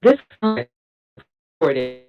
This conference is recorded.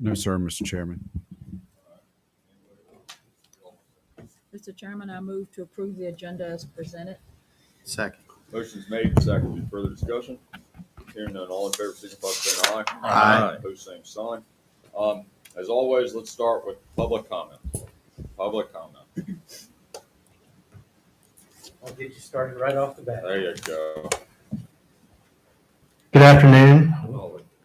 No, sir, Mr. Chairman. Mr. Chairman, I move to approve the agenda as presented. Second. Motion's made and seconded. Any further discussion? Hearing none, all in favor, signify by saying aye. Aye. Opposed, same sign. As always, let's start with public comment. Public comment. I'll get you started right off the bat. There you go. Good afternoon.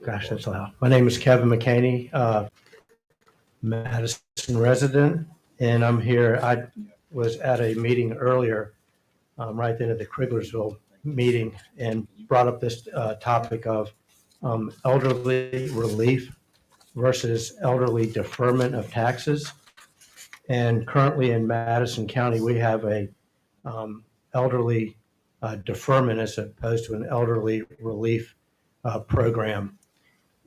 Gosh, that's loud. My name is Kevin McCaney, Madison resident, and I'm here. I was at a meeting earlier, right at the end of the Kriglersville meeting, and brought up this topic of elderly relief versus elderly deferment of taxes. And currently in Madison County, we have a elderly deferment as opposed to an elderly relief program.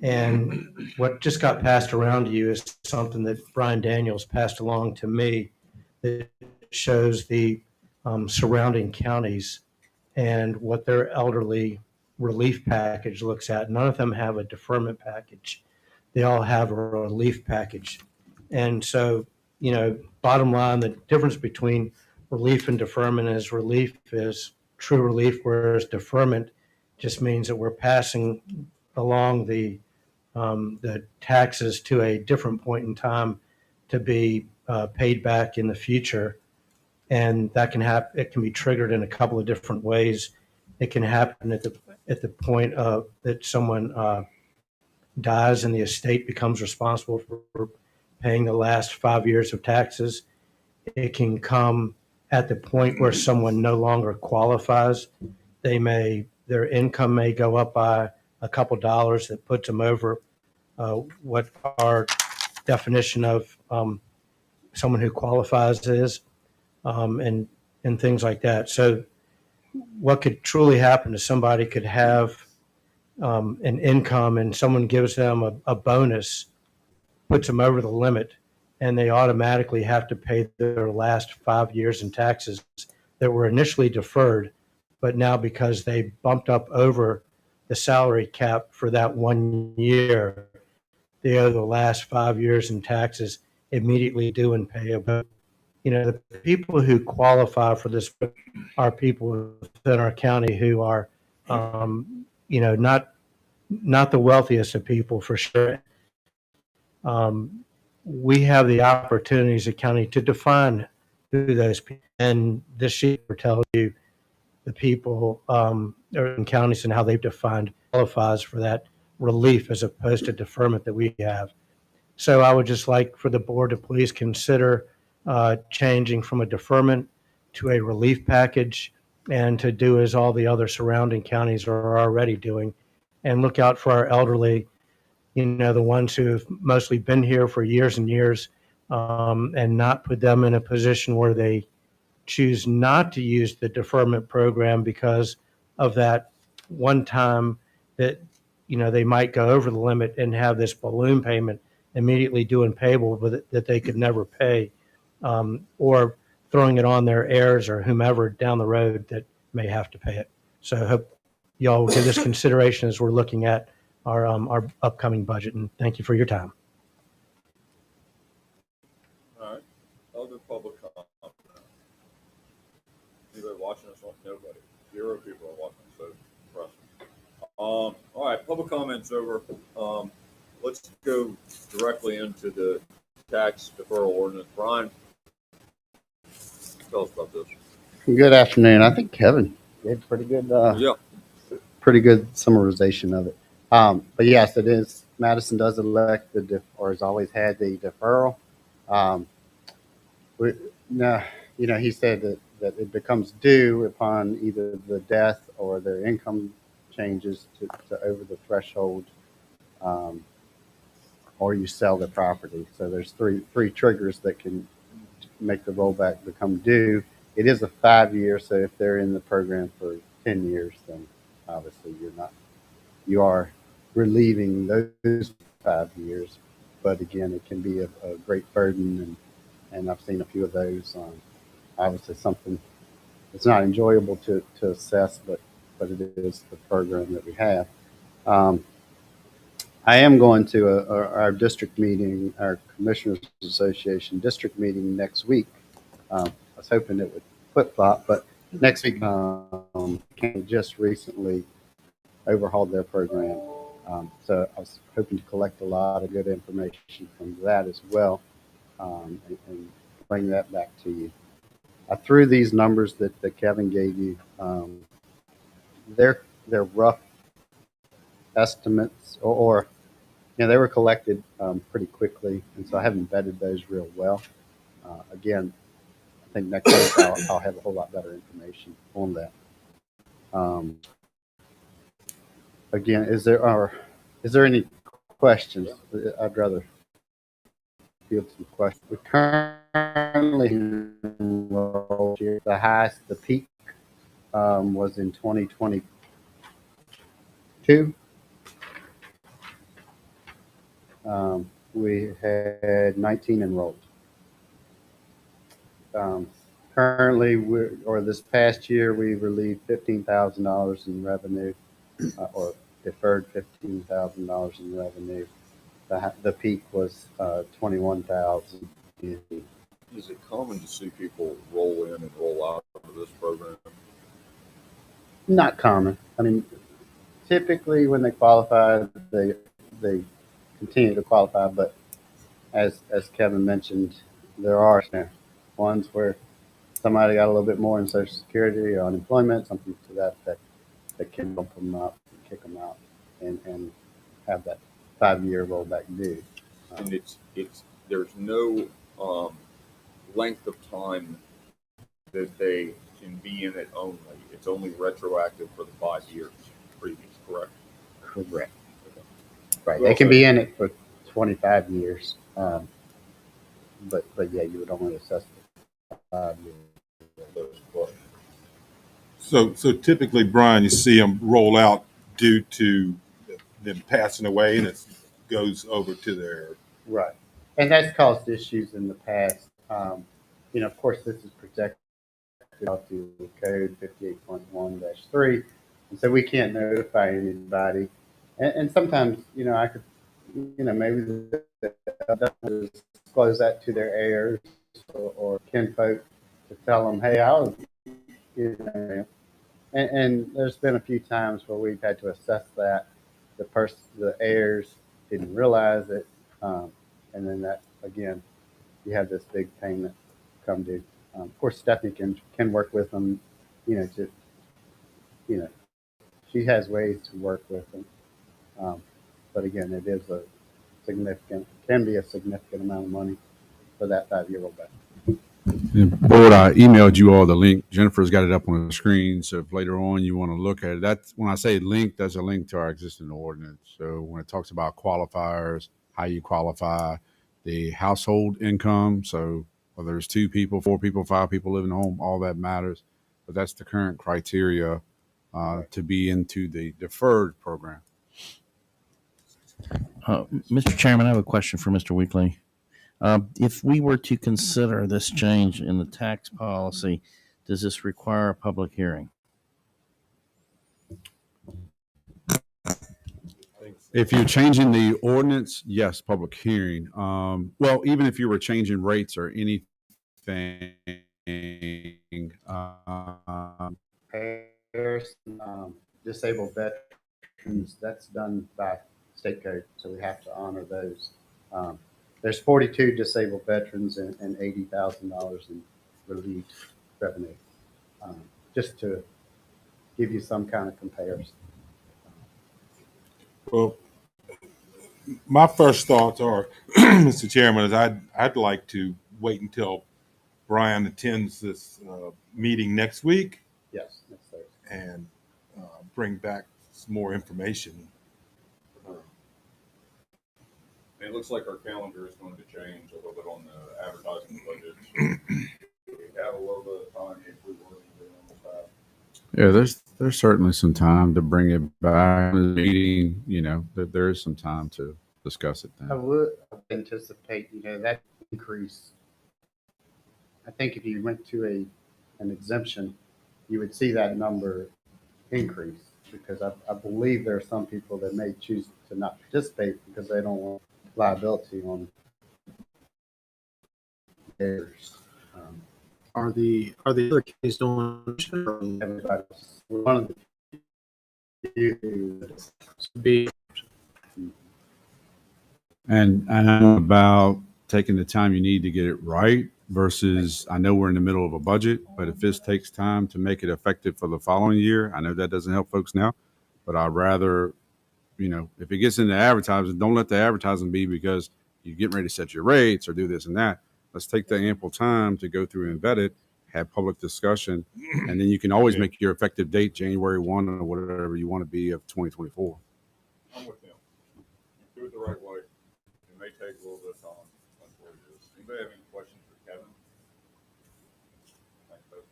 And what just got passed around to you is something that Brian Daniels passed along to me that shows the surrounding counties and what their elderly relief package looks at. None of them have a deferment package. They all have a relief package. And so, you know, bottom line, the difference between relief and deferment is relief is true relief, whereas deferment just means that we're passing along the taxes to a different point in time to be paid back in the future. And that can happen. It can be triggered in a couple of different ways. It can happen at the point of that someone dies and the estate becomes responsible for paying the last 5 years of taxes. It can come at the point where someone no longer qualifies. Their income may go up by a couple dollars that puts them over what our definition of someone who qualifies is, and things like that. So what could truly happen is somebody could have an income and someone gives them a bonus, puts them over the limit, and they automatically have to pay their last 5 years in taxes that were initially deferred, but now because they bumped up over the salary cap for that 1 year, they owe the last 5 years in taxes immediately due and payable. The people who qualify for this are people within our county who are, not the wealthiest of people for sure. We have the opportunities at county to define who those people, and this sheet tells you the people in counties and how they've defined qualifies for that relief as opposed to deferment that we have. So I would just like for the board to please consider changing from a deferment to a relief package and to do as all the other surrounding counties are already doing, and look out for our elderly, the ones who have mostly been here for years and years, and not put them in a position where they choose not to use the deferment program because of that one time that, they might go over the limit and have this balloon payment immediately due and payable that they could never pay, or throwing it on their heirs or whomever down the road that may have to pay it. So I hope y'all will give this consideration as we're looking at our upcoming budget, and thank you for your time. All right. Other public comment. Anybody watching us? Nobody. 0 people are watching, so impressive. All right, public comments over. Let's go directly into the tax deferral ordinance. Brian, tell us about this. Good afternoon. I think Kevin gave pretty good, Yeah. pretty good summarization of it. But yes, it is. Madison does elect or has always had the deferral. He said that it becomes due upon either the death or their income changes to over the threshold, or you sell the property. So there's three triggers that can make the rollback become due. It is a 5-year, so if they're in the program for 10 years, then obviously you are relieving those 5 years. But again, it can be a great burden, and I've seen a few of those. Obviously, something it's not enjoyable to assess, but it is the program that we have. I am going to our district meeting, our Commissioners Association district meeting next week. I was hoping it would flip-flop, but next week, just recently overhauled their program. So I was hoping to collect a lot of good information from that as well, and bring that back to you. I threw these numbers that Kevin gave you. They're rough estimates, or they were collected pretty quickly, and so I haven't vetted those real well. Again, I think next week I'll have a whole lot better information on that. Again, is there any questions? I'd rather field some questions. We currently enrolled here. The highest, the peak was in 2022. We had 19 enrolled. Currently, this past year, we relieved $15,000 in revenue, or deferred $15,000 in revenue. The peak was 21,000. Is it common to see people roll in and roll out of this program? Not common. I mean, typically when they qualify, they continue to qualify. But as Kevin mentioned, there are ones where somebody got a little bit more in Social Security or unemployment, something to that effect, that can bump them up, kick them out, and have that 5-year rollback due. And there's no length of time that they can be in it only. It's only retroactive for the 5 years previous, correct? Correct. Right. They can be in it for 25 years. But yeah, you would only assess the 5 years. So typically, Brian, you see them roll out due to them passing away, and it goes over to their. Right. And that's caused issues in the past. Of course, this is protected through code 58.1-3. And so we can't notify anybody. And sometimes, I could, maybe disclose that to their heirs or kinfolk to tell them, hey, I was, and there's been a few times where we've had to assess that. The heirs didn't realize it. And then that, again, you have this big payment come due. Of course, Stephanie can work with them, she has ways to work with them. But again, it is can be a significant amount of money for that 5-year rollback. Board, I emailed you all the link. Jennifer's got it up on the screen. So if later on you want to look at it, that's when I say link, that's a link to our existing ordinance. So when it talks about qualifiers, how you qualify, the household income. So whether there's 2 people, 4 people, 5 people living at home, all that matters. But that's the current criteria to be into the deferred program. Mr. Chairman, I have a question for Mr. Weekly. If we were to consider this change in the tax policy, does this require a public hearing? If you're changing the ordinance, yes, public hearing. Well, even if you were changing rates or anything, Payers, disabled veterans, that's done by state code, so we have to honor those. There's 42 disabled veterans and $80,000 in relief revenue, just to give you some kind of comparison. Well, my first thoughts are, Mr. Chairman, is I'd like to wait until Brian attends this meeting next week. Yes, that's Thursday. And bring back some more information. It looks like our calendar is going to change a little bit on the advertising budget. We have a little bit of time if we were to do on the yeah, there's certainly some time to bring it back to the meeting. There is some time to discuss it I then. would anticipate, that increase. I think if you went to an exemption, you would see that number increase, because I believe there are some people that may choose to not participate because they don't want liability on theirs. Are the other counties doing Everybody, one of the few be And I know about taking the time you need to get it right versus I know we're in the middle of a budget, but if this takes time to make it effective for the following year, I know that doesn't help folks now, but I'd rather, if it gets into advertising, don't let the advertising be because you're getting ready to set your rates or do this and that. Let's take the ample time to go through and vet it, have public discussion, and then you can always make your effective date January 1 or whatever you want to be of 2024. I'm with him. Do it the right way. It may take a little bit of time. That's what it is. Anybody have any questions for Kevin? Thanks, folks.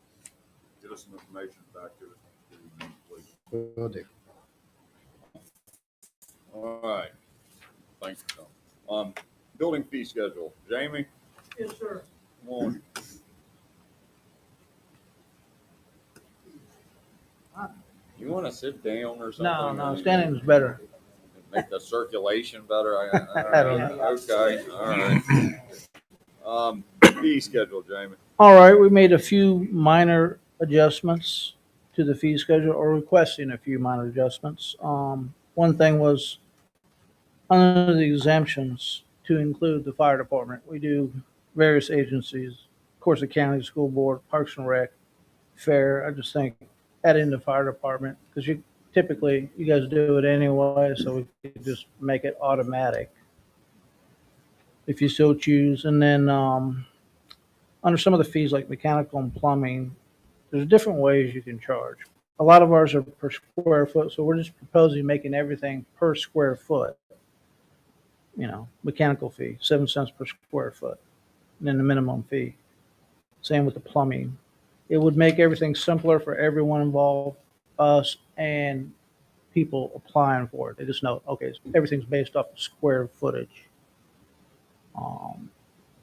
Get us some information back to us, please. will do. All right. Thanks, Tom. Building fee schedule. Jamie? Yes, sir. Come on. You want to sit down or something? No, standing is better. Make the circulation better. I don't know. Okay, all right. Fee schedule, Jamie. All right, we made a few minor adjustments to the fee schedule, or requesting a few minor adjustments. One thing was under the exemptions to include the fire department. We do various agencies, of course, the county, school board, Parks and Rec, fair. I just think add in the fire department, because typically you guys do it anyway, so we could just make it automatic if you so choose. And then under some of the fees like mechanical and plumbing, there's different ways you can charge. A lot of ours are per square foot, so we're just proposing making everything per square foot. Mechanical fee, 7 cents per square foot, and then the minimum fee. Same with the plumbing. It would make everything simpler for everyone involved, us and people applying for it. They just know, okay, everything's based off of square footage.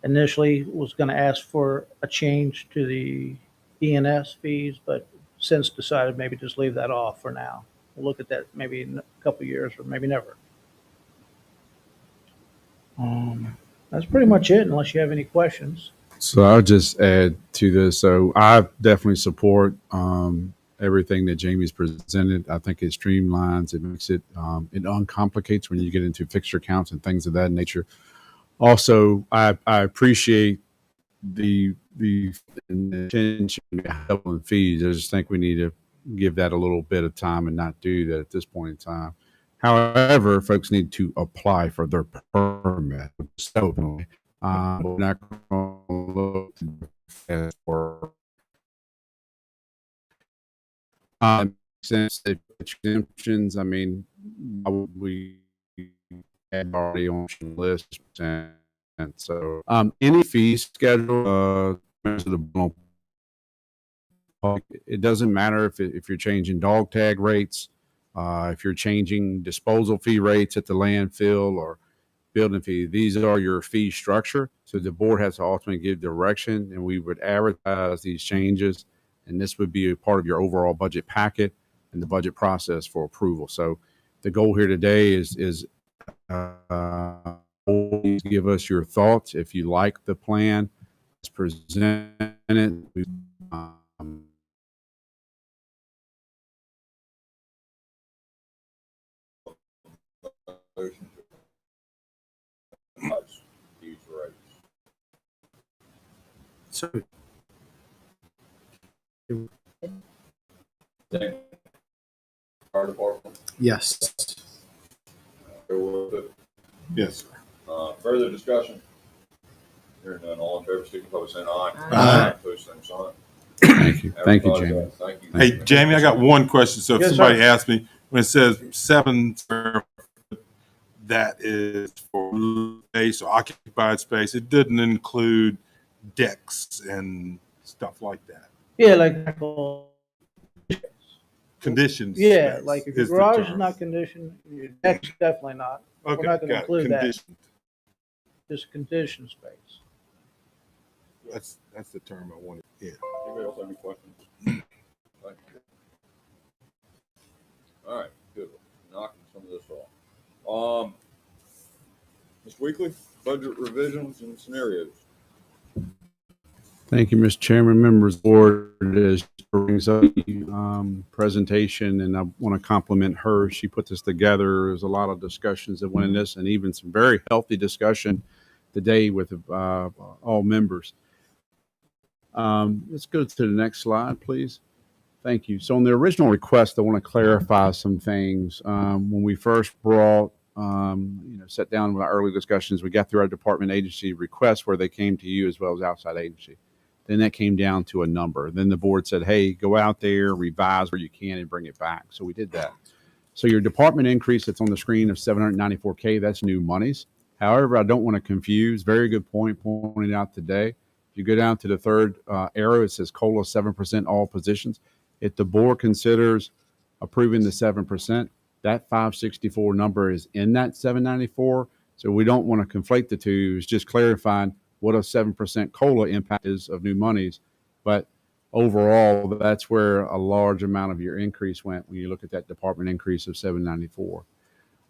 Initially was going to ask for a change to the ENS fees, but since decided maybe just leave that off for now. We'll look at that maybe in a couple of years or maybe never. That's pretty much it, unless you have any questions. So I'll just add to this. So I definitely support everything that Jamie's presented. I think it streamlines, it makes it, it uncomplicates when you get into fixture counts and things of that nature. Also, I appreciate the attention doubling fees. I just think we need to give that a little bit of time and not do that at this point in time. However, folks need to apply for their permit. So, we're not going to look for sense that exemptions. I mean, we had already on the list, and so any fee schedule. It doesn't matter if you're changing dog tag rates, if you're changing disposal fee rates at the landfill or building fee. These are your fee structure. So the board has to ultimately give direction, and we would advertise these changes, and this would be a part of your overall budget packet and the budget process for approval. So the goal here today is always give us your thoughts. If you like the plan, it's presented. These rates. So, Fire department. yes. Go with it. Yes, sir. Further discussion? Hearing none, all in favor, signify by saying aye. Aye. Opposed, same sign. Thank you. Thank you, Everybody, Jamie. Thank you. Hey, Jamie, I got one question. So if Yes, somebody sir. asks me, when it says 7 square foot, that is for space or occupied space, it doesn't include decks and stuff like that. Yeah, like, Conditions. yeah, space like if your is the garage is term. not conditioned, your deck's definitely not. Okay, not gonna got it. include that. Conditioned. Just conditioned space. That's the term I wanted. Yeah. Anybody else have any questions? Thank you. All right, good. Knocking some of this off. Mr. Weekly, budget revisions and scenarios. Thank you, Mr. Chairman. Members of the board, as brings up the presentation, and I want to compliment her. She put this together. There's a lot of discussions that went in this, and even some very healthy discussion today with all members. Let's go to the next slide, please. Thank you. So on the original request, I want to clarify some things. When we first brought, sat down with our early discussions, we got through our department agency requests where they came to you as well as outside agency. Then that came down to a number. Then the board said, hey, go out there, revise where you can and bring it back. So we did that. So your department increase that's on the screen of $794K, that's new monies. However, I don't want to confuse. Very good point pointed out today. If you go down to the third arrow, it says COLA 7% all positions. If the board considers approving the 7%, that 564 number is in that 794. So we don't want to conflate the two. It's just clarifying what a 7% COLA impact is of new monies. But overall, that's where a large amount of your increase went when you look at that department increase of 794.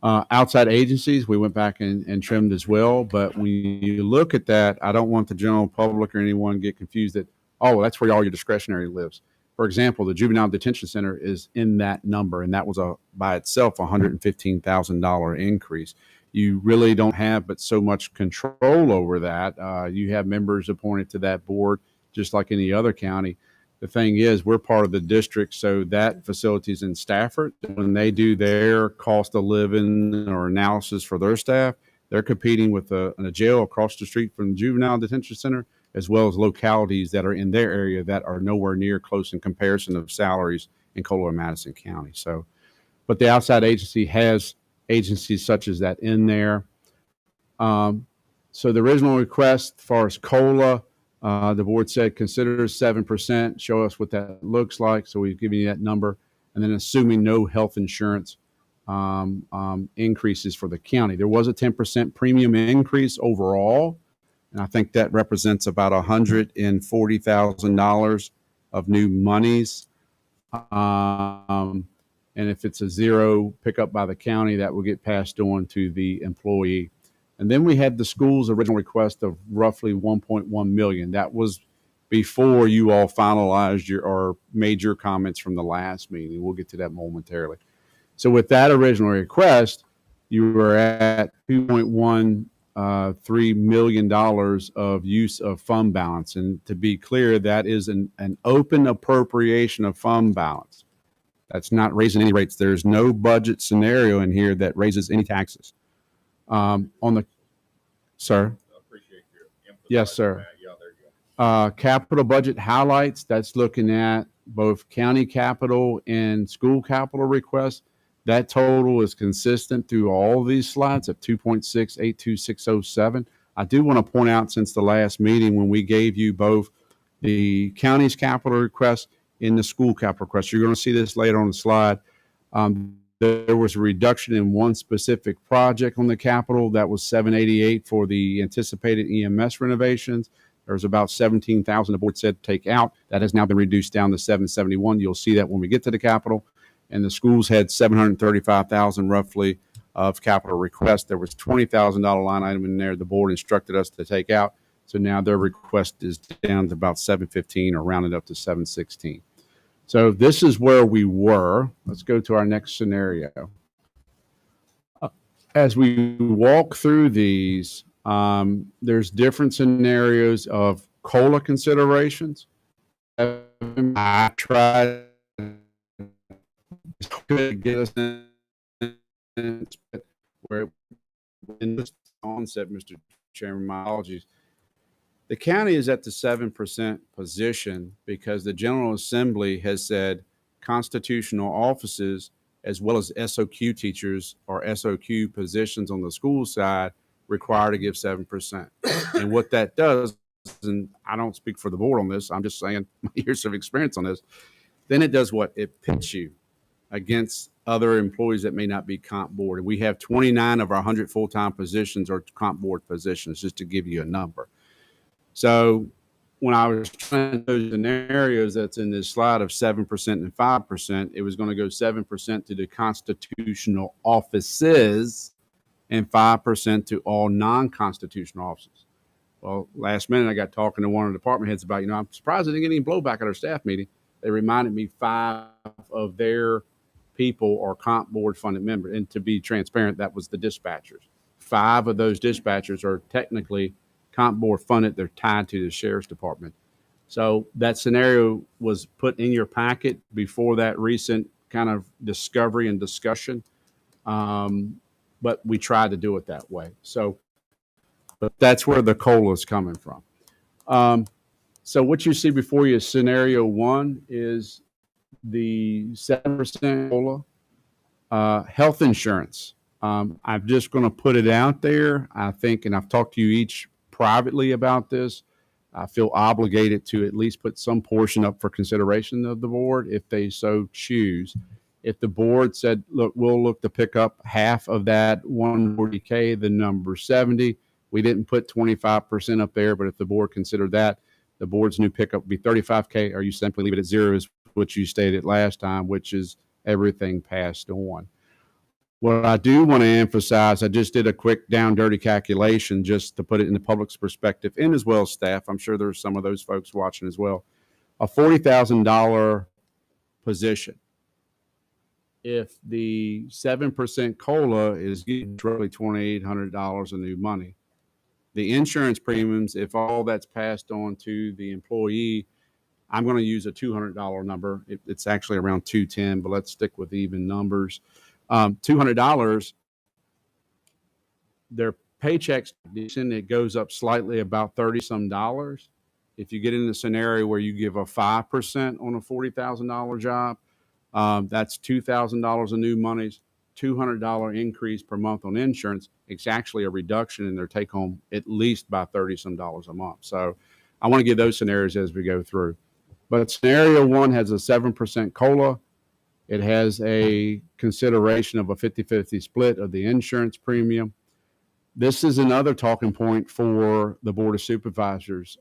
Outside agencies, we went back and trimmed as well. But when you look at that, I don't want the general public or anyone get confused that, oh, that's where all your discretionary lives. For example, the juvenile detention center is in that number, and that was by itself $115,000 increase. You really don't have but so much control over that. You have members appointed to that board, just like any other county. the thing is, we're part of the district, so that facility's in Stafford. When they do their cost of living or analysis for their staff, they're competing with a jail across the street from the juvenile detention center, as well as localities that are in their area that are nowhere near close in comparison of salaries in Cola and Madison County. So, but the outside agency has agencies such as that in there. So the original request, as far as COLA, the board said consider 7%, show us what that looks like. So we've given you that number. And then assuming no health insurance increases for the county. There was a 10% premium increase overall. And I think that represents about $140,000 of new monies. And if it's a zero pickup by the county, that will get passed on to the employee. And then we had the school's original request of roughly 1.1 million. That was before you all finalized or made your comments from the last meeting. We'll get to that momentarily. So with that original request, you were at $2.13 million of use of fund balance. And to be clear, that is an open appropriation of fund balance. That's not raising any rates. There's no budget scenario in here that raises any taxes. On the, sir? I appreciate your emphasis. Yes, sir. That. Yeah, there you go. Capital budget highlights, that's looking at both county capital and school capital requests. That total is consistent through all of these slides at 2.682607. I do want to point out, since the last meeting when we gave you both the county's capital request and the school capital request, you're going to see this later on the slide. There was a reduction in one specific project on the capital. That was 788 for the anticipated EMS renovations. There was about 17,000 the board said take out. That has now been reduced down to 771. You'll see that when we get to the capital. And the schools had 735,000 roughly of capital requests. There was $20,000 line item in there the board instructed us to take out. So now their request is down to about 715 or rounded up to 716. So this is where we were. Let's go to our next scenario. As we walk through these, there's different scenarios of COLA considerations. I tried to get us in where in this onset, Mr. Chairman, my apologies. The county is at the 7% position because the General Assembly has said constitutional offices as well as SOQ teachers or SOQ positions on the school side require to give 7%. And what that does, and I don't speak for the board on this, I'm just saying my years of experience on this, then it does what? It pits you against other employees that may not be comp board. And we have 29 of our 100 full-time positions are comp board positions, just to give you a number. So when I was trying those scenarios that's in this slide of 7% and 5%, it was going to go 7% to the constitutional offices and 5% to all non-constitutional offices. Well, last minute I got talking to one of the department heads about, I'm surprised I didn't get any blowback at our staff meeting. They reminded me 5 of their people are comp board funded members. And to be transparent, that was the dispatchers. 5 of those dispatchers are technically comp board funded. They're tied to the sheriff's department. So that scenario was put in your packet before that recent kind of discovery and discussion. But we tried to do it that way. So, but that's where the COLA is coming from. So what you see before you, scenario 1 is the 7% COLA, health insurance. I'm just going to put it out there. I think, and I've talked to you each privately about this, I feel obligated to at least put some portion up for consideration of the board if they so choose. If the board said, look, we'll look to pick up half of that 140K, the number 70, we didn't put 25% up there, but if the board considered that, the board's new pickup would be 35K, or you simply leave it at 0 is what you stated last time, which is everything passed on. What I do want to emphasize, I just did a quick down dirty calculation just to put it in the public's perspective and as well as staff. I'm sure there's some of those folks watching as well. A $40,000 position. If the 7% COLA is getting roughly $2,800 of new money, the insurance premiums, if all that's passed on to the employee, I'm going to use a $200 number. It's actually around 210, but let's stick with even numbers. $200, their paychecks, it goes up slightly about 30 some dollars. If you get in a scenario where you give a 5% on a $40,000 job, that's $2,000 of new monies, $200 increase per month on insurance. It's actually a reduction in their take home at least by 30 some dollars a month. So I want to give those scenarios as we go through. But scenario one has a 7% COLA. It has a consideration of a 50-50 split of the insurance premium. This is another talking point for the Board of Supervisors.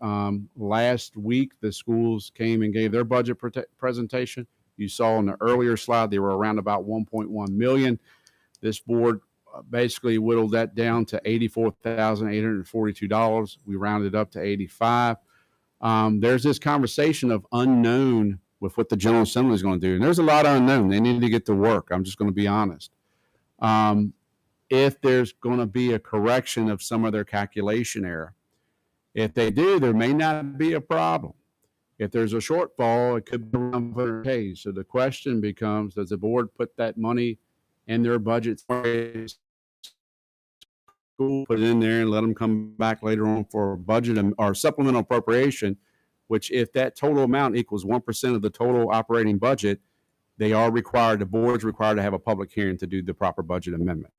Last week, the schools came and gave their budget presentation. You saw on the earlier slide, they were around about 1.1 million. This board basically whittled that down to $84,842. We rounded up to 85. There's this conversation of unknown with what the General Assembly is going to do. And there's a lot of unknown. They need to get to work. I'm just going to be honest. If there's going to be a correction of some of their calculation error. If they do, there may not be a problem. If there's a shortfall, it could be around 100K. So the question becomes, does the board put that money in their budget? School, put it in there and let them come back later on for a budget or supplemental appropriation, which if that total amount equals 1% of the total operating budget, they are required, the board's required to have a public hearing to do the proper budget amendment.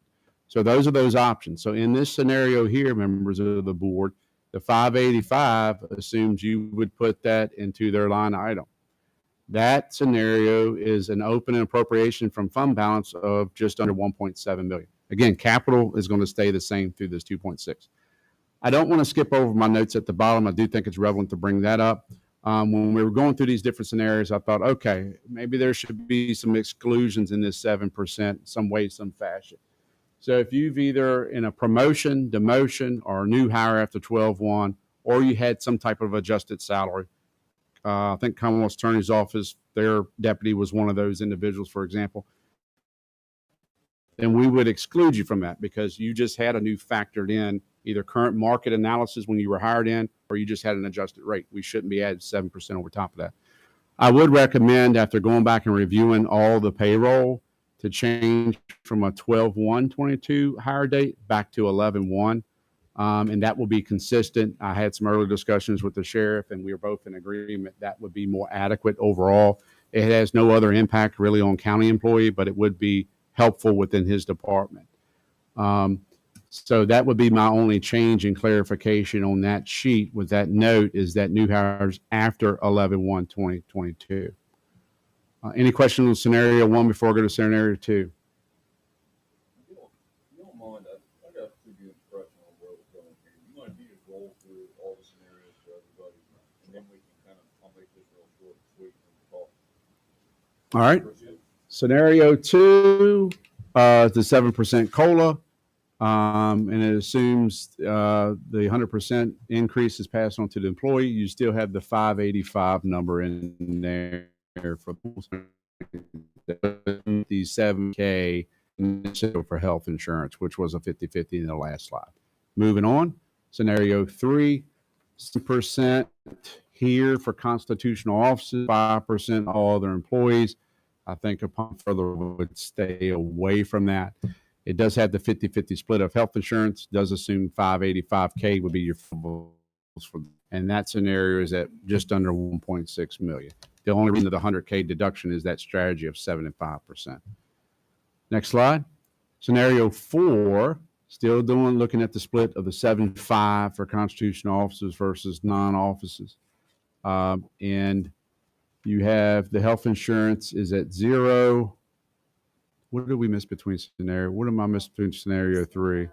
So those are those options. So in this scenario here, members of the board, the 585 assumes you would put that into their line item. That scenario is an open appropriation from fund balance of just under 1.7 million. Again, capital is going to stay the same through this 2.6. I don't want to skip over my notes at the bottom. I do think it's relevant to bring that up. When we were going through these different scenarios, I thought, okay, maybe there should be some exclusions in this 7%, some way, some fashion. So if you've either in a promotion, demotion, or a new hire after 12/1, or you had some type of adjusted salary, I think Commonwealth Attorney's Office, their deputy was one of those individuals, for example, then we would exclude you from that because you just had a new factored in either current market analysis when you were hired in, or you just had an adjusted rate. We shouldn't be adding 7% over top of that. I would recommend, after going back and reviewing all the payroll, to change from a 12/1/22 hire date back to 11/1. And that will be consistent. I had some early discussions with the sheriff, and we were both in agreement that would be more adequate overall. It has no other impact really on county employee, but it would be helpful within his department. So that would be my only change and clarification on that sheet with that note is that new hires after 11/1/2022. Any questions on scenario one before I go to scenario two? If you don't mind, I got a pretty good impression on where we're going here. You might need to roll through all the scenarios for everybody, and then we can I'll make this real short and sweet and talk. All right. Scenario two, the 7% COLA, and it assumes the 100% increase is passed on to the employee. You still have the 585 number in there for the 7K for health insurance, which was a 50-50 in the last slide. Moving on, scenario three, 6% here for constitutional officers, 5% all other employees. I think upon further would stay away from that. It does have the 50-50 split of health insurance, does assume 585K would be your for, and that scenario is at just under 1.6 million. The only reason the 100K deduction is that strategy of 7 and 5%. Next slide. Scenario four, still looking at the split of the 7.5 for constitutional officers versus non-officers. And you have the health insurance is at 0. What did we miss between scenario? What am I missing between scenario three?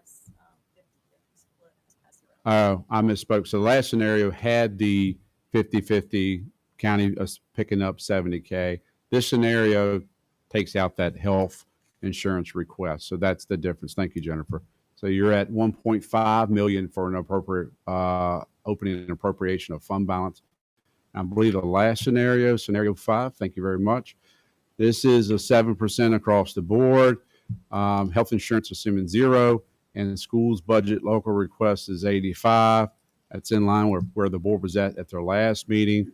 Oh, I misspoke. So the last scenario had the 50-50 county picking up 70K. This scenario takes out that health insurance request. So that's the difference. Thank you, Jennifer. So you're at 1.5 million for an appropriate opening and appropriation of fund balance. I believe the last scenario, scenario 5, thank you very much. This is a 7% across the board. Health insurance assuming 0, and the school's budget local request is 85. That's in line with where the board was at their last meeting.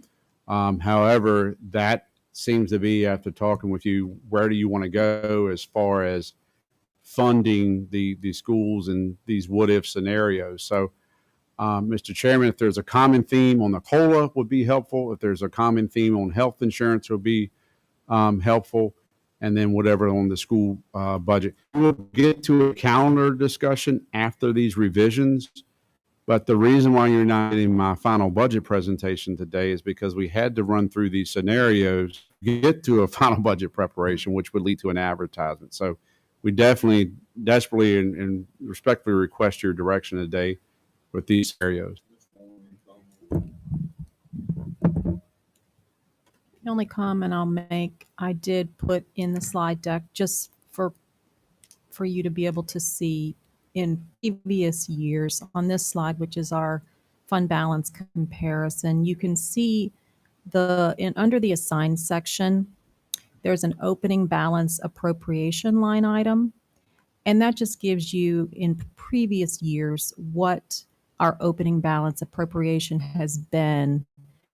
However, that seems to be, after talking with you, where do you want to go as far as funding the schools and these what if scenarios? So, Mr. Chairman, if there's a common theme on the COLA would be helpful. If there's a common theme on health insurance would be helpful. And then whatever on the school budget. We'll get to a calendar discussion after these revisions. But the reason why you're not getting my final budget presentation today is because we had to run through these scenarios, get to a final budget preparation, which would lead to an advertisement. So we definitely, desperately, and respectfully request your direction today with these scenarios. The only comment I'll make, I did put in the slide deck just for you to be able to see in previous years on this slide, which is our fund balance comparison. You can see under the assigned section, there's an opening balance appropriation line item. And that just gives you in previous years what our opening balance appropriation has been.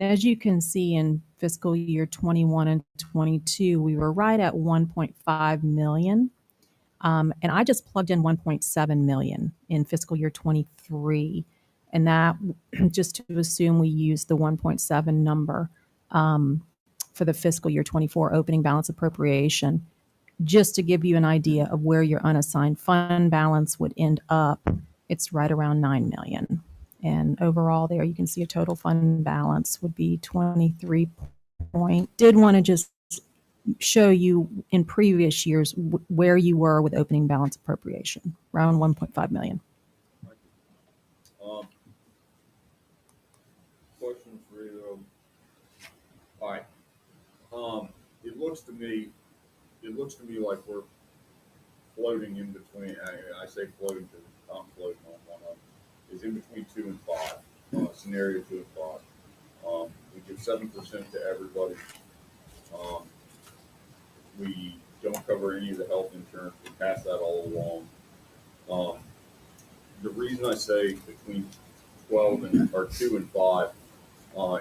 As you can see in fiscal year 21 and 22, we were right at 1.5 million. And I just plugged in 1.7 million in fiscal year 23. And that, just to assume we use the 1.7 number for the fiscal year 24 opening balance appropriation, just to give you an idea of where your unassigned fund balance would end up, it's right around 9 million. And overall there you can see a total fund balance would be 23 point. Did want to just show you in previous years where you were with opening balance appropriation, around 1.5 million. Question for you. All right. It looks to me like we're floating in between. I say floating because I'm floating on one of them. Is in between 2 and 5. Scenario 2 and 5. We give 7% to everybody. We don't cover any of the health insurance. We pass that all along. The reason I say between 2 and 5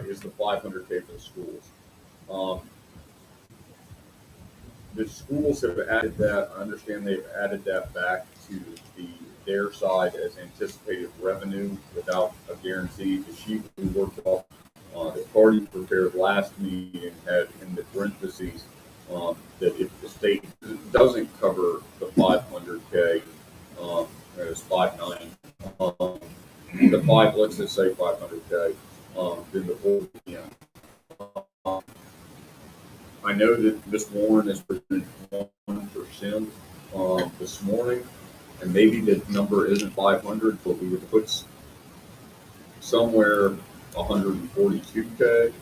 is the 500K for the schools. The schools have added that. I understand they've added that back to their side as anticipated revenue without a guarantee. The sheet we worked off, the party prepared last meeting had in the parentheses that if the state doesn't cover the 500K, it's 590. The five, let's just say 500K, then the whole again. I know that Ms. Warren has presented 1% this morning, and maybe the number isn't 500, but we would put somewhere 142K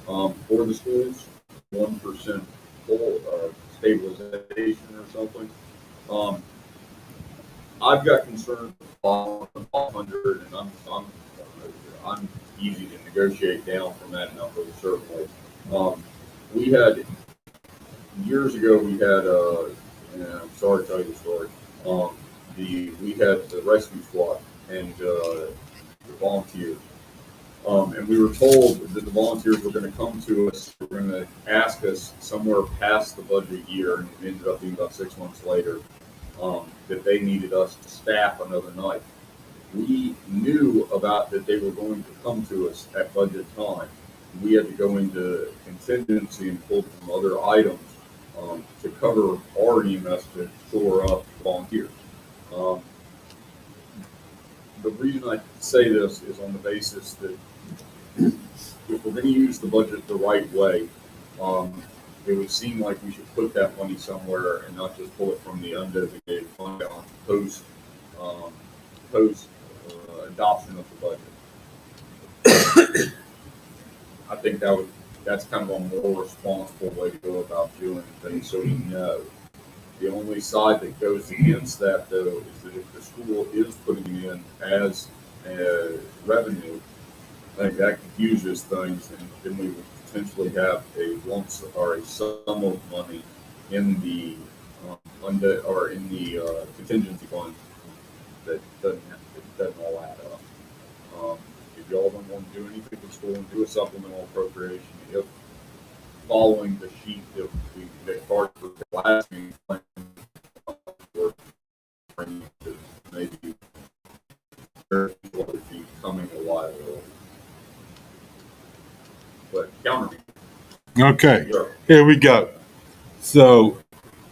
for the schools, 1% full stabilization or something. I've got concerns with 500, and I'm easy to negotiate down from that number, certainly. We had, years ago, we had, and I'm sorry to tell you the story, we had the rescue squad and the volunteers. And we were told that the volunteers were going to come to us, were going to ask us somewhere past the budget year, and it ended up being about 6 months later, that they needed us to staff another night. We knew about that they were going to come to us at budget time. We had to go into contingency and pull from other items to cover our EMS to shore up volunteers. The reason I say this is on the basis that if we're going to use the budget the right way, it would seem like we should put that money somewhere and not just pull it from the undesignated fund balance post adoption of the budget. I think that's kind of a more responsible way to go about doing things. So you know, the only side that goes against that though is that if the school is putting in as revenue, I think that confuses things, and then we would potentially have a lump or a sum of money in the contingency fund that doesn't all add up. if y'all don't want to do anything with school and do a supplemental appropriation, if following the sheet that Carter was last meeting, maybe there would be coming a while early. But counter me. Okay, Sure. here we go. So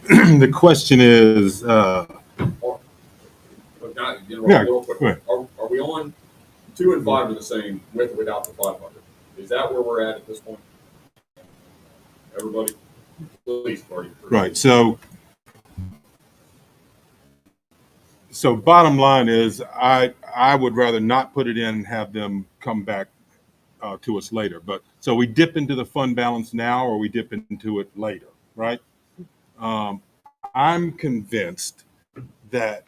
the question is, But not, Yeah, real quick, go ahead. are we on 2 and 5 are the same with or without the 500? Is that where we're at this point? Everybody, please, party. right, so bottom line is I would rather not put it in and have them come back to us later. But so we dip into the fund balance now, or we dip into it later, right? I'm convinced that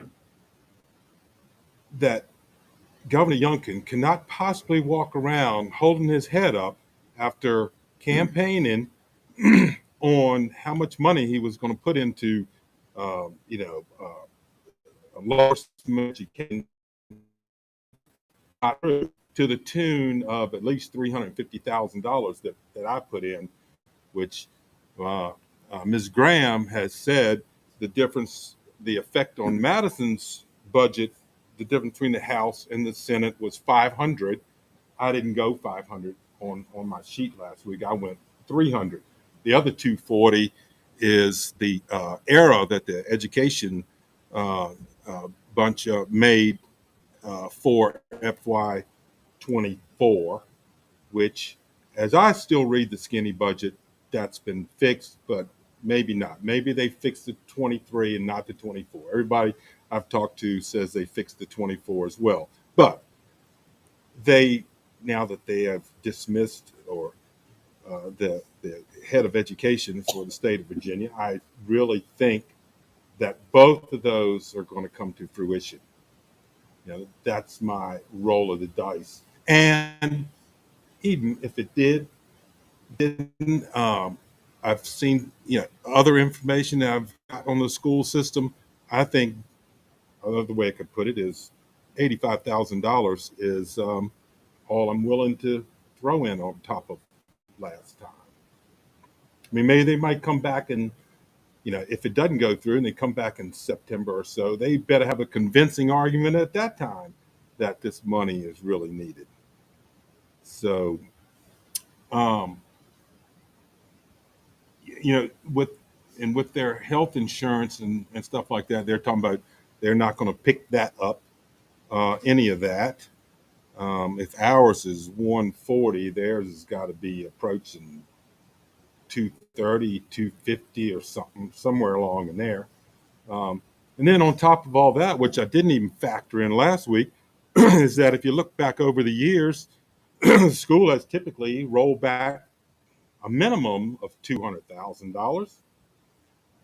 Governor Youngkin cannot possibly walk around holding his head up after campaigning on how much money he was going to put into, a large education to the tune of at least $350,000 that I put in, which Ms. Graham has said the effect on Madison's budget, the difference between the House and the Senate was 500. I didn't go 500 on my sheet last week. I went 300. The other 240 is the error that the education bunch made for FY24, which, as I still read the skinny budget, that's been fixed, but maybe not. Maybe they fixed the 23 and not the 24. Everybody I've talked to says they fixed the 24 as well. But now that they have dismissed or the head of education for the state of Virginia, I really think that both of those are going to come to fruition. That's my roll of the dice. And even if it didn't, I've seen other information that I've got on the school system. I think another way I could put it is $85,000 is all I'm willing to throw in on top of last time. I mean, maybe they might come back and, if it doesn't go through and they come back in September or so, they better have a convincing argument at that time that this money is really needed. So, with their health insurance and stuff like that, they're talking about they're not going to pick that up, any of that. If ours is 140, theirs has got to be approaching 230, 250 or something, somewhere along in there. And then on top of all that, which I didn't even factor in last week, is that if you look back over the years, school has typically rolled back a minimum of $200,000.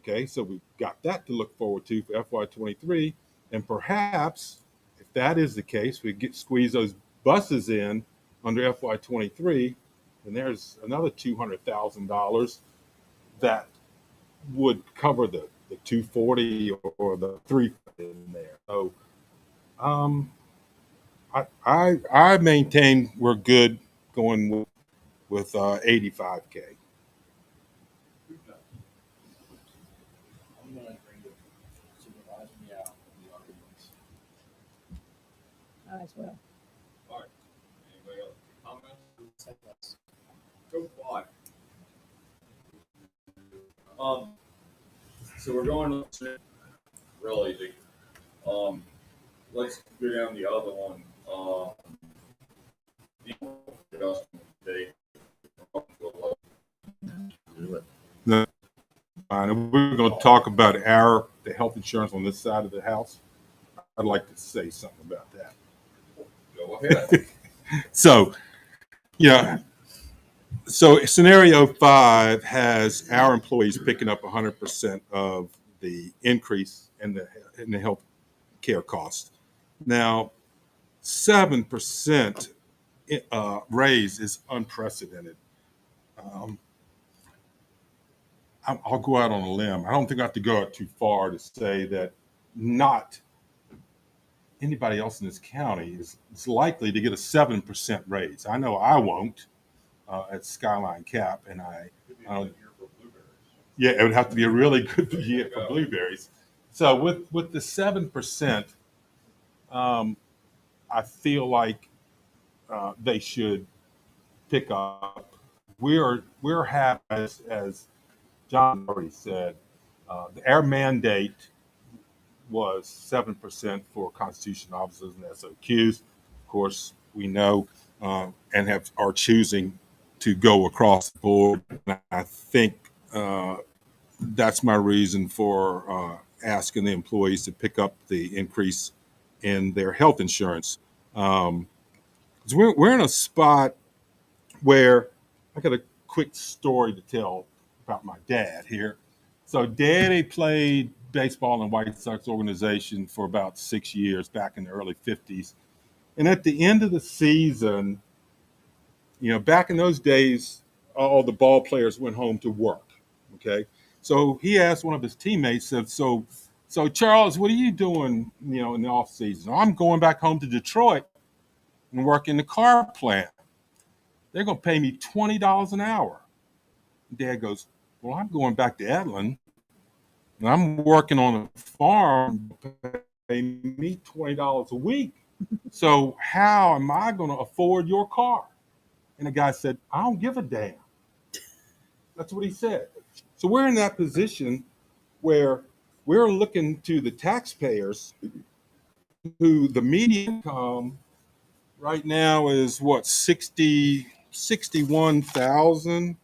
Okay, so we've got that to look forward to for FY23. And perhaps, if that is the case, we squeeze those buses in under FY23, and there's another $200,000 that would cover the 240 or the 3 in there. So I maintain we're good going with 85K. I'm going to agree with Supervisor Meow on the arguments. I as well. All right. Anybody else? Comments? Go fly. So we're going to real easy. Let's go down the other one. The adjustment date. No, and we're going to talk about the health insurance on this side of the house. I'd like to say something about that. Go ahead. So, so scenario 5 has our employees picking up 100% of the increase in the health care cost. Now, 7% raise is unprecedented. I'll go out on a limb. I don't think I have to go out too far to say that not anybody else in this county is likely to get a 7% raise. I know I won't at Skyline Cap, and Could be a I good year for blueberries. yeah, it would have to be a really good year for blueberries. So with the 7%, I feel like they should pick up. We're having, as John already said, our mandate was 7% for Constitution officers and SOQs. Of course, we know and are choosing to go across the board. And I think that's my reason for asking the employees to pick up the increase in their health insurance. 'Cause we're in a spot where I got a quick story to tell about my dad here. So Daddy played baseball in the White Sox organization for about 6 years back in the early 50s. And at the end of the season, back in those days, all the ball players went home to work. Okay. So he asked one of his teammates, said, so Charles, what are you doing, in the off season? I'm going back home to Detroit and work in the car plant. They're going to pay me $20 an hour. Dad goes, well, I'm going back to Edlin and I'm working on a farm, pay me $20 a week. So how am I going to afford your car? And the guy said, I don't give a damn. That's what he said. So we're in that position where we're looking to the taxpayers who the median income right now is what, 61,000.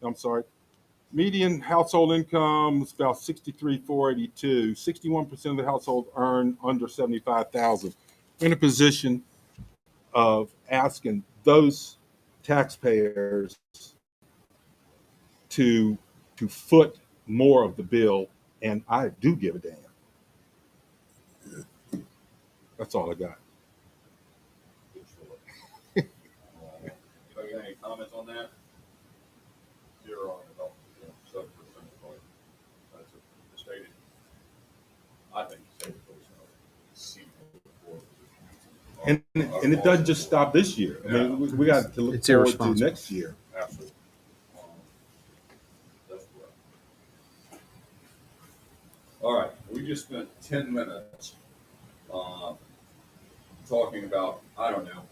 I'm sorry. Median household income is about 63,482. 61% of the household earn under 75,000. We're in a position of asking those taxpayers to foot more of the bill, and I do give a damn. That's all I got. Anybody got any comments on that? Zero on it, 7%. That's stated. I think stated. And it doesn't just stop this year. I mean, we got to look It's forward to irresponsible. next year. Absolutely. That's correct. All right, we just spent 10 minutes talking about, I don't know,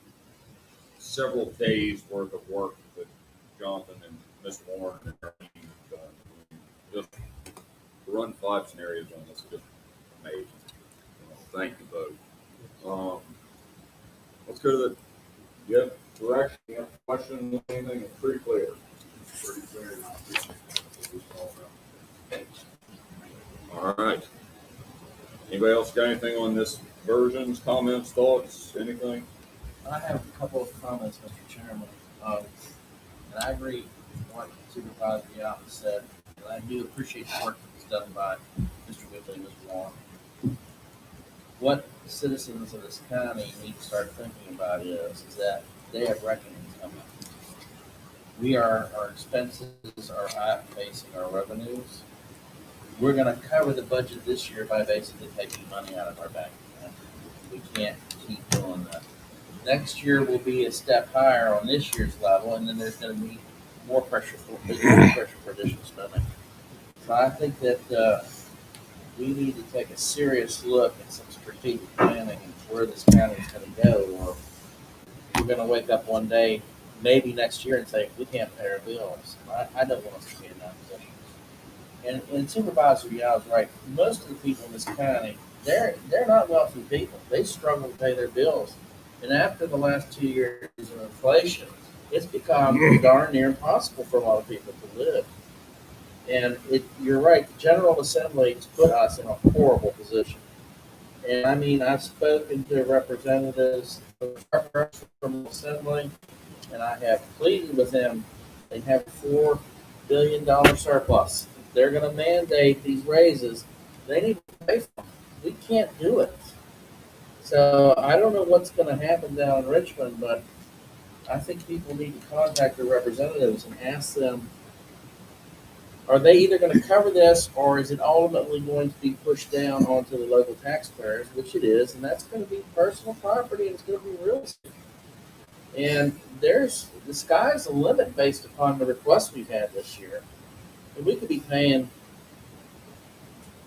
several days worth of work that Jonathan and Mr. Warren and our team have done. Just to run 5 scenarios on this is just amazing. Thank you both. Let's go to the, you have direction, you have questions, anything, it's pretty clear. Pretty clear. All right. Anybody else got anything on this versions, comments, thoughts, anything? I have a couple of comments, Mr. Chairman. And I agree with what Supervisor Yao said. And I do appreciate the work that was done by Mr. Whitley and Mr. Warren. What citizens of this county need to start thinking about is that they have reckonings coming. Our expenses are outpacing our revenues. We're going to cover the budget this year by basically taking money out of our bank account. We can't keep doing that. Next year will be a step higher on this year's level, and then there's going to be more pressure for additional spending. So I think that we need to take a serious look at some strategic planning and where this county is going to go. Or we're going to wake up one day, maybe next year, and say we can't pay our bills. I don't want us to be in that position. And Supervisor Yao is right. Most of the people in this county, they're not wealthy people. They struggle to pay their bills. And after the last 2 years of inflation, it's become darn near impossible for a lot of people to live. And you're right, the General Assembly has put us in a horrible position. And I mean, I've spoken to representatives from the Assembly, and I have pleaded with them. They have a $4 billion surplus. If they're going to mandate these raises, they need to pay for them. We can't do it. So I don't know what's going to happen down in Richmond, but I think people need to contact their representatives and ask them are they either going to cover this, or is it ultimately going to be pushed down onto the local taxpayers, which it is, and that's going to be personal property and it's going to be real estate. And the sky's the limit based upon the requests we've had this year. And we could be paying,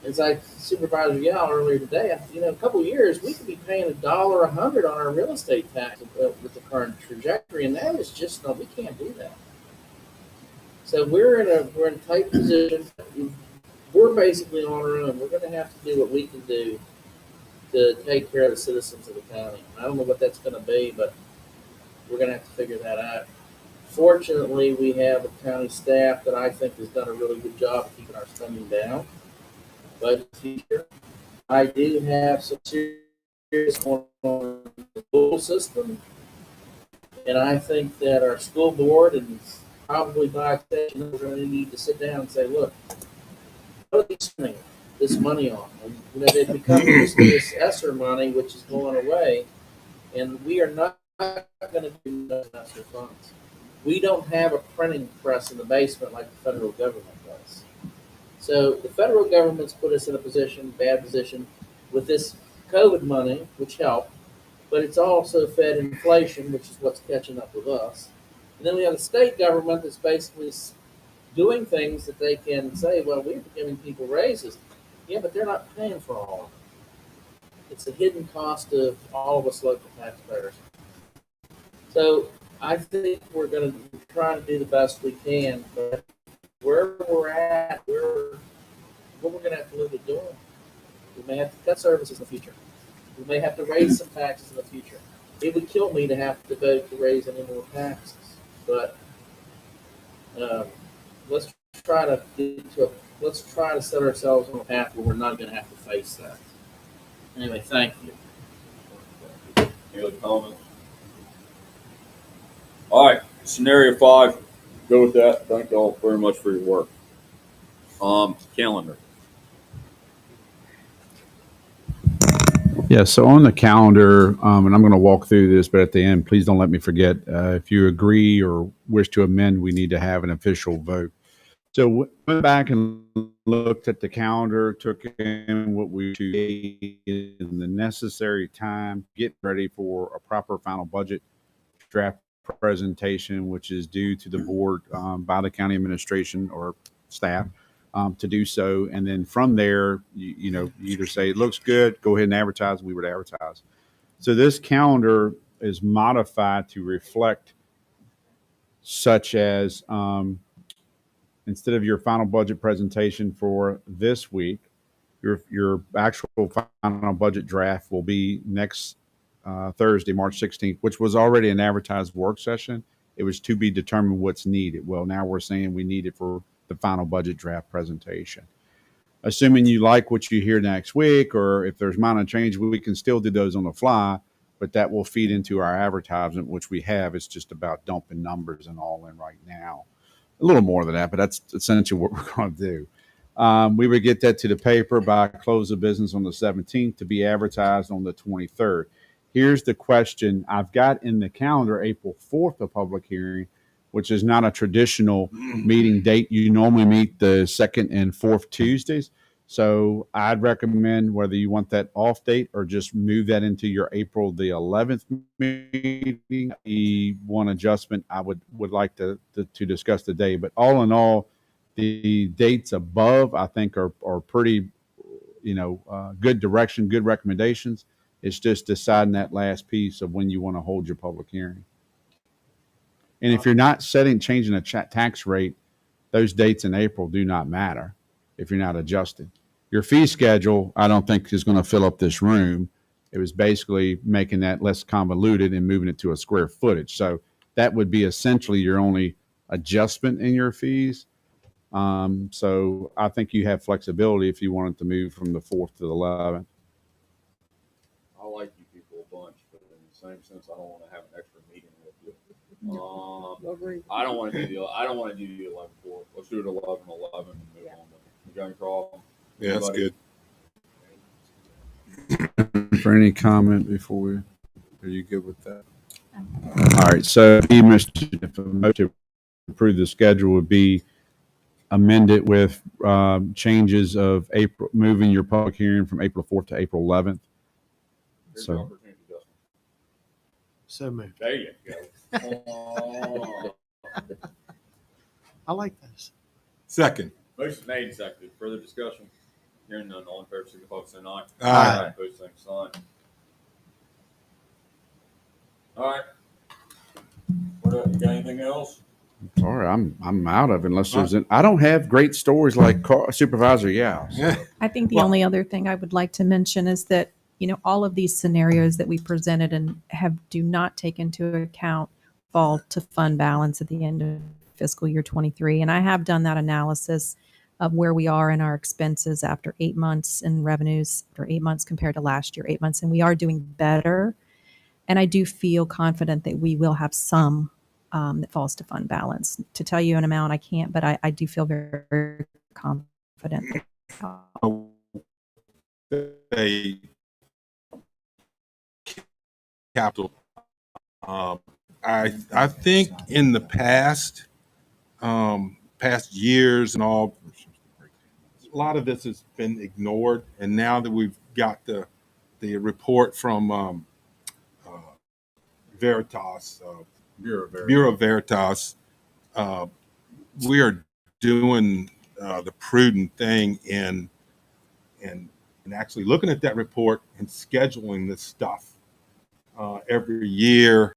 as I Supervisor Yao earlier today, a couple of years, we could be paying $1.00 on our real estate tax with the current trajectory, and that is just no, we can't do that. So we're in a tight position. We're basically on our own. We're going to have to do what we can do to take care of the citizens of the county. I don't know what that's going to be, but we're going to have to figure that out. Fortunately, we have a county staff that I think has done a really good job of keeping our spending down. But I do have some serious going on in the school system, and I think that our school board and probably by extension, we're going to need to sit down and say, look, what are we spending this money on? And, they've become used to this ESSER money, which is going away, and we are not going to do those ESSER funds. We don't have a printing press in the basement like the federal government does. So the federal government's put us in a bad position with this COVID money, which helped, but it's also fed inflation, which is what's catching up with us. And then we have the state government that's basically doing things that they can say, well, we're giving people raises. Yeah, but they're not paying for all of it. It's a hidden cost of all of us local taxpayers. So I think we're going to try to do the best we can, but where we're at, what we're going to have to live with doing. We may have to cut services in the future. We may have to raise some taxes in the future. It would kill me to have to vote to raise any more taxes. But let's try to set ourselves on a path where we're not going to have to face that. Anyway, thank you. Any other comments? All right, scenario 5. Go with that. Thank you all very much for your work. Calendar. Yeah, so on the calendar, and I'm going to walk through this, but at the end, please don't let me forget. If you agree or wish to amend, we need to have an official vote. So went back and looked at the calendar, took in what we in the necessary time, get ready for a proper final budget draft presentation, which is due to the board by the county administration or staff. To do so, and then from there, you either say it looks good, go ahead and advertise. We would advertise. So this calendar is modified to reflect, such as instead of your final budget presentation for this week, your actual final budget draft will be next Thursday, March 16th, which was already an advertised work session. It was to be determined what's needed. Well, now we're saying we need it for the final budget draft presentation. Assuming you like what you hear next week, or if there's minor change, we can still do those on the fly, but that will feed into our advertisement, which we have. It's just about dumping numbers and all in right now. A little more than that, but that's essentially what we're going to do. We would get that to the paper by close of business on the 17th to be advertised on the 23rd. Here's the question. I've got in the calendar April 4th, a public hearing, which is not a traditional meeting date. You normally meet the second and fourth Tuesdays. So I'd recommend whether you want that off date or just move that into your April the 11th meeting. The one adjustment I would like to discuss today. But all in all, the dates above I think are pretty, good direction, good recommendations. It's just deciding that last piece of when you want to hold your public hearing. And if you're not changing a tax rate, those dates in April do not matter if you're not adjusting. Your fee schedule, I don't think is going to fill up this room. It was basically making that less convoluted and moving it to a square footage. So that would be essentially your only adjustment in your fees. So I think you have flexibility if you wanted to move from the 4th to the 11th. I like you people a bunch, but in the same sense, I don't want to have an extra meeting with you. I don't want to do the 11-4. Let's do it 11-11 and move on. You got any problem? Yeah, that's Anybody? good. For any comment before are you good with that? All right. So, Mr. to approve the schedule would be amend it with changes of April, moving your public hearing from April 4th to April 11th. Here's your So opportunity, Justin. So moved. There you go. Oh. I like this. Second. Motion made and seconded. Further discussion? Hearing none, all in favor, signify by saying aye. Aye. Opposed, same sign. All right. You got anything else? sorry, I'm out of it unless there's an. I don't have great stories like Supervisor Yao. So. I think the Well- only other thing I would like to mention is that, all of these scenarios that we presented and do not take into account fall to fund balance at the end of fiscal year 23. And I have done that analysis of where we are in our expenses after 8 months in revenues, or 8 months compared to last year, 8 months, and we are doing better. And I do feel confident that we will have some that falls to fund balance. To tell you an amount, I can't, but I do feel very, very confident. A capital. I think in the past years and all, a lot of this has been ignored, and now that we've got the report from Veritas, Bureau Veritas, we are doing the prudent thing in actually looking at that report and scheduling this stuff every year